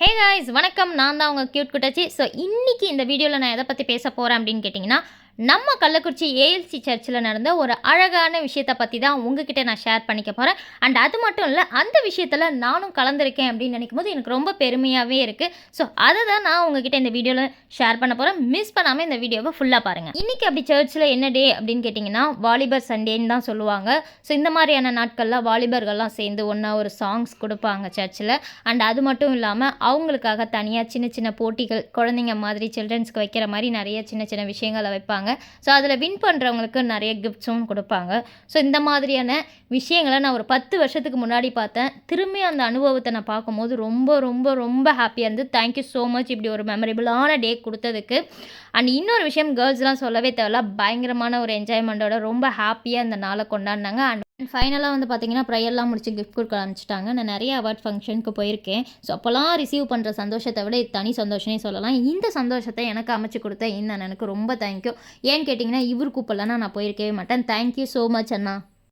Hey guys வணக்கம். நான் தான் உங்கள் கியூட் குட்டச்சி. ஸோ இன்றைக்கி இந்த வீடியோவில் நான் எதை பற்றி பேச போகிறேன் அப்படின்னு கேட்டிங்கன்னா, நம்ம கள்ளக்குறிச்சி ஏஎல்சி சர்ச்சில் நடந்த ஒரு அழகான விஷயத்தை பற்றி தான் உங்ககிட்ட நான் ஷேர் பண்ணிக்க போகிறேன். அண்ட் அது மட்டும் இல்லை, அந்த விஷயத்தில் நானும் கலந்துருக்கேன் அப்படின்னு நினைக்கும் போது எனக்கு ரொம்ப பெருமையாகவே இருக்குது. ஸோ அதை தான் நான் உங்ககிட்ட இந்த வீடியோவில் ஷேர் பண்ண போகிறேன். மிஸ் பண்ணாமல் இந்த வீடியோவை ஃபுல்லாக பாருங்கள். இன்றைக்கி அப்படி சர்ச்சில் என்ன டே அப்படின்னு கேட்டிங்கன்னா, வாலிபர் சண்டேன்னு தான் சொல்லுவாங்க. ஸோ இந்த மாதிரியான நாட்களில் வாலிபர்கள்லாம் சேர்ந்து ஒன்றா ஒரு சாங்ஸ் கொடுப்பாங்க சர்ச்சில். அண்ட் அது மட்டும் இல்லாமல் அவங்களுக்காக தனியாக சின்ன சின்ன போட்டிகள், குழந்தைங்க மாதிரி சில்ட்ரன்ஸ்க்கு வைக்கிற மாதிரி நிறைய சின்ன சின்ன விஷயங்களை வைப்பாங்க. ஸோ அதில் வின் பண்ணுறவங்களுக்கு நிறைய கிஃப்ட்ஸும் கொடுப்பாங்க. ஸோ இந்த மாதிரியான விஷயங்களை நான் ஒரு 10 வருஷத்துக்கு முன்னாடி பார்த்தேன். திரும்பி அந்த அனுபவத்தை நான் பார்க்கும்போது ரொம்ப ரொம்ப ரொம்ப ஹாப்பியாக இருந்தது. தேங்க்யூ ஸோ மச் இப்படி ஒரு மெமரபிளான டே கொடுத்ததுக்கு. அண்ட் இன்னொரு விஷயம், கேர்ள்ஸ்லாம் சொல்லவே தேவையில்ல, பயங்கரமான ஒரு என்ஜாய்மெண்ட்டோட ரொம்ப ஹாப்பியாக இந்த நாளை கொண்டாடினாங்க. அண்ட் ஃபைனலாக வந்து பார்த்தீங்கன்னா ப்ரையர்லாம் முடிச்சு கிஃப்ட் கொடுக்க ஆரம்பிச்சிட்டாங்க. நான் நிறைய அவார்ட் ஃபங்க்ஷனுக்கு போயிருக்கேன். ஸோ அப்போல்லாம் ரிசீவ் பண்ணுற சந்தோஷத்தை விட இது தனி சந்தோஷமே சொல்லலாம். இந்த சந்தோஷத்தை எனக்கு அமைச்சு கொடுத்த இந்த அண்ணனுக்கு ரொம்ப தேங்க்யூ. ஏன்னு கேட்டிங்கன்னா, இவர் கூப்பிடலன்னா நான் போயிருக்கவே மாட்டேன். தேங்க்யூ ஸோ மச் அண்ணா.